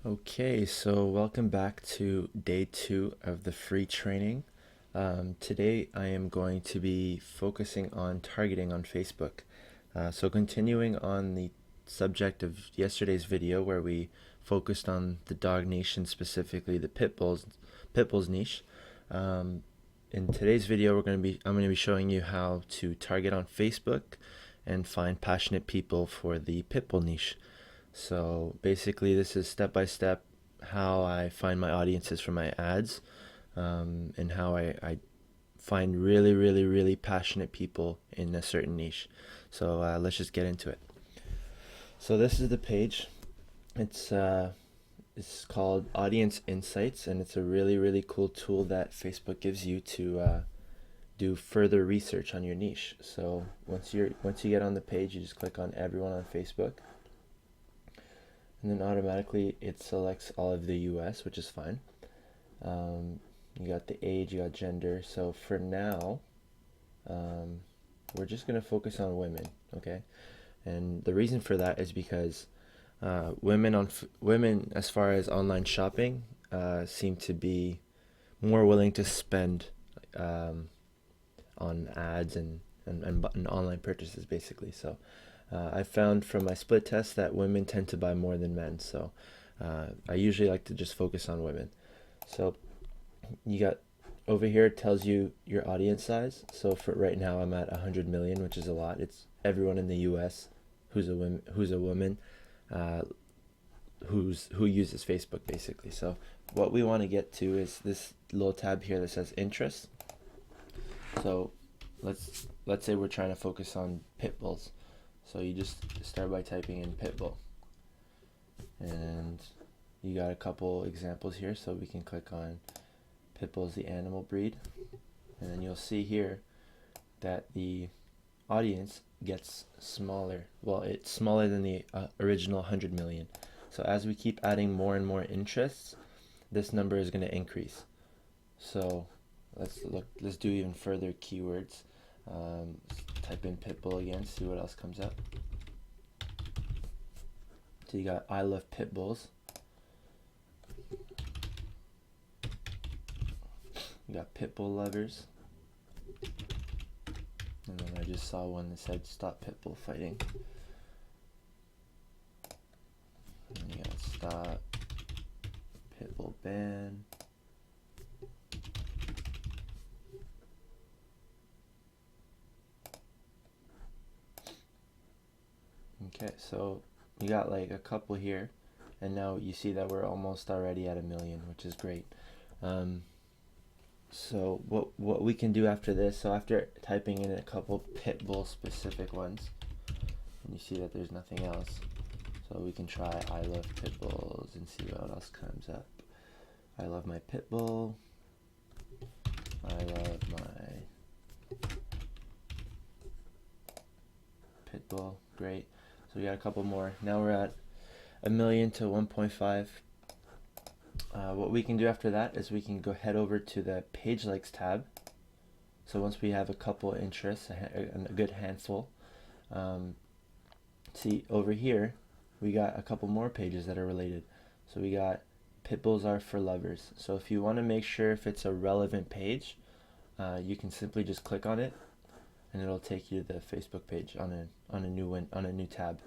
Okay, so welcome back to day 2 of the free training. Today I am going to be focusing on targeting on Facebook. So continuing on the subject of yesterday's video where we focused on the dog nation, specifically the pit bulls niche. Um, in today's video I'm going to be showing you how to target on Facebook and find passionate people for the pit bull niche. So basically, this is step by step how I find my audiences for my ads, and how I find really, really, really passionate people in a certain niche. So let's just get into it. So this is the page. It's called Audience Insights, and it's a really, really cool tool that Facebook gives you to do further research on your niche. So once you get on the page, you just click on everyone on Facebook, and then automatically it selects all of the US, which is fine. You got the age, you got gender. So for now, we're just going to focus on women, okay? And the reason for that is because women, as far as online shopping, seem to be more willing to spend on ads and online purchases, basically. So I found from my split test that women tend to buy more than men. So I usually like to just focus on women. So you got over here, it tells you your audience size. So for right now, I'm at 100 million, which is a lot. It's everyone in the US who's a woman, who uses Facebook, basically. So what we want to get to is this little tab here that says interests. So let's say we're trying to focus on pit bulls. So you just start by typing in pit bull, and you got a couple examples here. So we can click on pit bull is the animal breed, and then you'll see here that the audience gets smaller. Well, it's smaller than the original 100 million. So as we keep adding more and more interests, this number is going to increase. So let's do even further keywords. Type in pit bull again, see what else comes up. So you got I love pit bulls. You got pit bull lovers. And then I just saw one that said stop pit bull fighting. And you got stop pit bull ban. Okay, so you got like a couple here, and now you see that we're almost already at 1 million, which is great. So what we can do after this, so after typing in a couple pit bull specific ones, and you see that there's nothing else, so we can try I love pit bulls and see what else comes up. I love my pit bull. I love my pit bull. Great. So we got a couple more. Now we're at 1 million to 1.5. What we can do after that is we can go head over to the page likes tab. So once we have a couple interests, a good handful, see over here we got a couple more pages that are related. So we got pit bulls are for lovers. So if you want to make sure if it's a relevant page, you can simply just click on it, and it'll take you to the Facebook page on a new tab.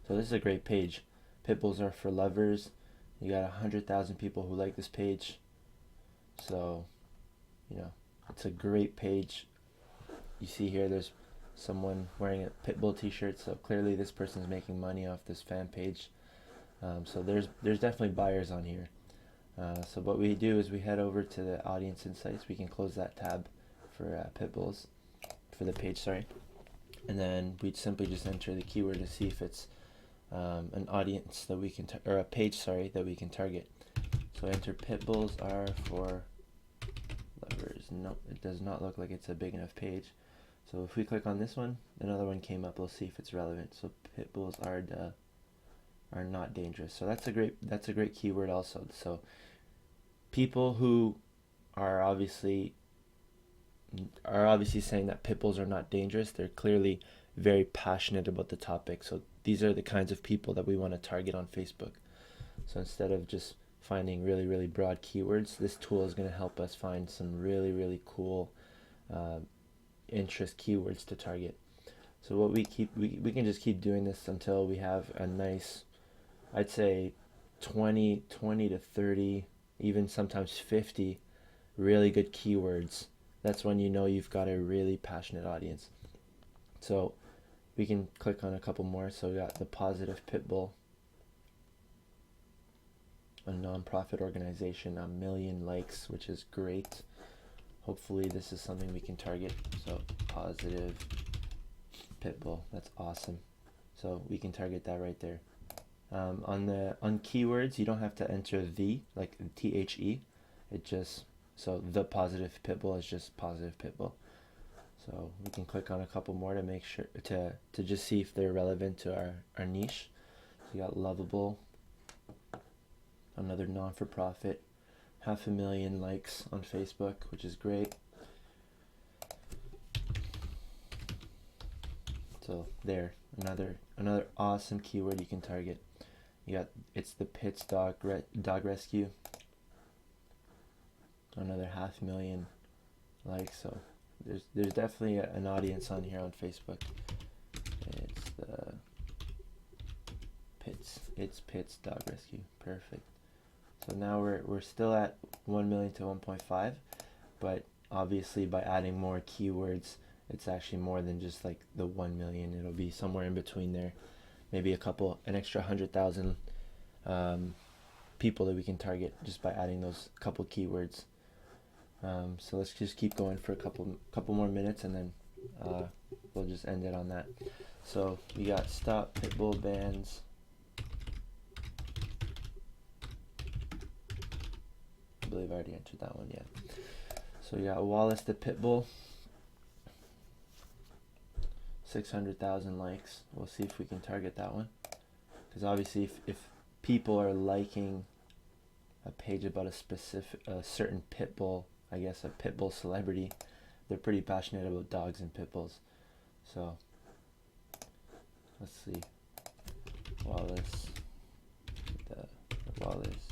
So this is a great page. Pit bulls are for lovers. You got 100,000 people who like this page. So, it's a great page. You see here there's someone wearing a pit bull t-shirt, so clearly this person's making money off this fan page. So there's definitely buyers on here. So what we do is we head over to the audience insights. We can close that tab for pit bulls, for the page, sorry. And then we simply just enter the keyword to see if it's an audience that we can or a page, that we can target. So enter pit bulls are for lovers. Nope, it does not look like it's a big enough page. So if we click on this one, another one came up. We'll see if it's relevant. So pit bulls are not dangerous. So that's a great keyword also. So people who are obviously saying that pit bulls are not dangerous, they're clearly very passionate about the topic. So these are the kinds of people that we want to target on Facebook. So instead of just finding really broad keywords, this tool is going to help us find some really cool uh, interest keywords to target. So what we can just keep doing this until we have a nice, I'd say 20 to 30, even sometimes 50 really good keywords. That's when you know you've got a really passionate audience. So we can click on a couple more. So we got the Positive Pitbull, a nonprofit organization, 1 million likes, which is great. Hopefully this is something we can target. So Positive Pitbull, that's awesome. So we can target that right there. On keywords, you don't have to enter the, like THE. It just, so the Positive Pitbull is just Positive Pitbull. So we can click on a couple more to make sure to just see if they're relevant to our niche. So you got Lovable, another non-for-profit, 500,000 likes on Facebook, which is great. So there, another awesome keyword you can target. You got, it's the Pitts dog rescue, another 500,000 likes. So there's definitely an audience on here on Facebook. It's the Pitts dog rescue. Perfect. So now we're still at 1 million to 1.5, but obviously by adding more keywords, it's actually more than just like the 1 million. It'll be somewhere in between there, maybe an extra 100,000 people that we can target just by adding those couple keywords. So let's just keep going for a couple more minutes, and then we'll just end it on that. So we got Stop Pitbull Bans. I believe I already entered that one, yeah. So we got Wallace the Pitbull, 600,000 likes. We'll see if we can target that one, because obviously if people are liking a page about a certain pit bull, I guess a pit bull celebrity, they're pretty passionate about dogs and pit bulls. So let's see, Wallace, the Wallace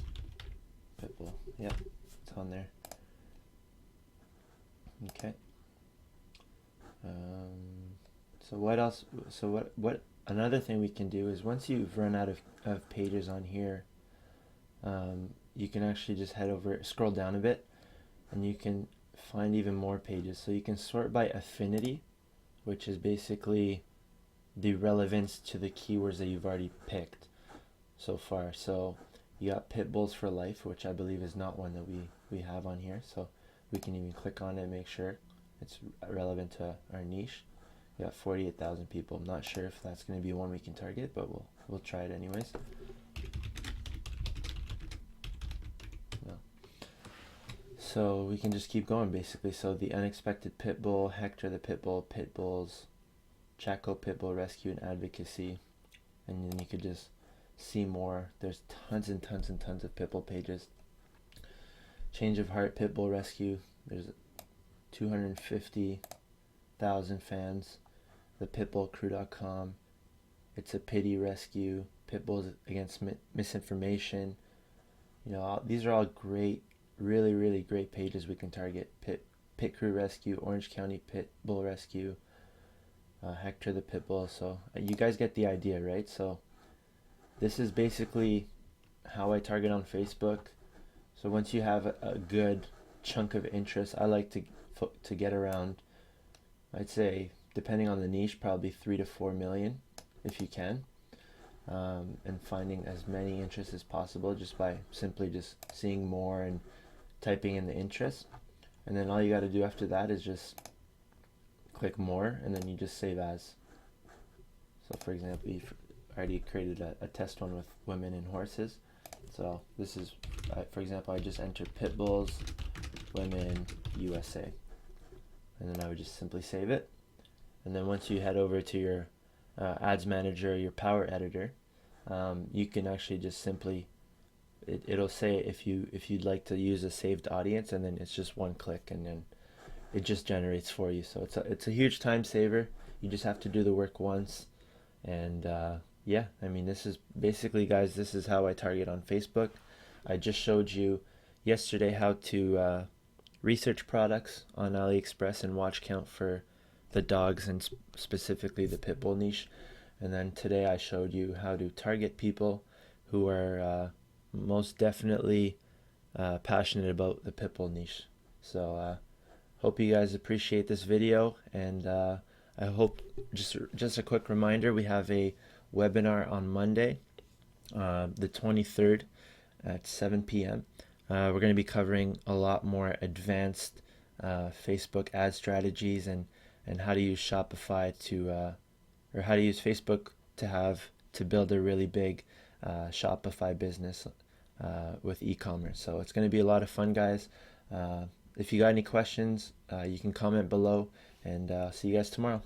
pit bull. Yep, it's on there. Okay. So what else? So what? Another thing we can do is, once you've run out of pages on here, you can actually just head over, scroll down a bit, and you can find even more pages. So you can sort by affinity, which is basically the relevance to the keywords that you've already picked so far. So you got Pit Bulls for Life, which I believe is not one that we have on here. So we can even click on it and make sure it's relevant to our niche. We got 48,000 people. I'm not sure if that's going to be one we can target, but we'll try it anyways. No. So we can just keep going basically. So the Unexpected Pit Bull, Hector the Pit Bull, Pit Bulls, Chaco Pit Bull Rescue and Advocacy, and then you could just see more. There's tons and tons and tons of pit bull pages. Change of Heart Pit Bull Rescue, there's 250,000 fans. The pitbullcrew.com, It's a Pity Rescue, Pit Bulls Against Misinformation. You know, these are all great, really great pages we can target. Pit Crew Rescue, Orange County Pit Bull Rescue, Hector the Pit Bull. So you guys get the idea, right? So this is basically how I target on Facebook. So once you have a good chunk of interest, I like to get around, I'd say, depending on the niche, probably 3 to 4 million if you can, and finding as many interests as possible just by simply just seeing more and typing in the interest. And then all you got to do after that is just click more, and then you just save as. So for example, you've already created a test one with women and horses. So this is, for example, I just entered Pit Bulls, Women, USA. And then I would just simply save it. And then once you head over to your ads manager, your power editor, you can actually just simply, it'll say if you'd like to use a saved audience, and then it's just one click, and then it just generates for you. So it's a huge time saver. You just have to do the work once, and yeah, I mean, this is basically, guys, this is how I target on Facebook. I just showed you yesterday how to research products on AliExpress and watch count for the dogs and specifically the pit bull niche. And then today I showed you how to target people who are most definitely passionate about the pit bull niche. So hope you guys appreciate this video, and I hope just a quick reminder, we have a webinar on Monday, the 23rd at 7 p.m. We're going to be covering a lot more advanced Facebook ad strategies and how to use Shopify to or how to use Facebook to build a really big Shopify business with e-commerce. So it's going to be a lot of fun, guys. If you got any questions, you can comment below, and see you guys tomorrow.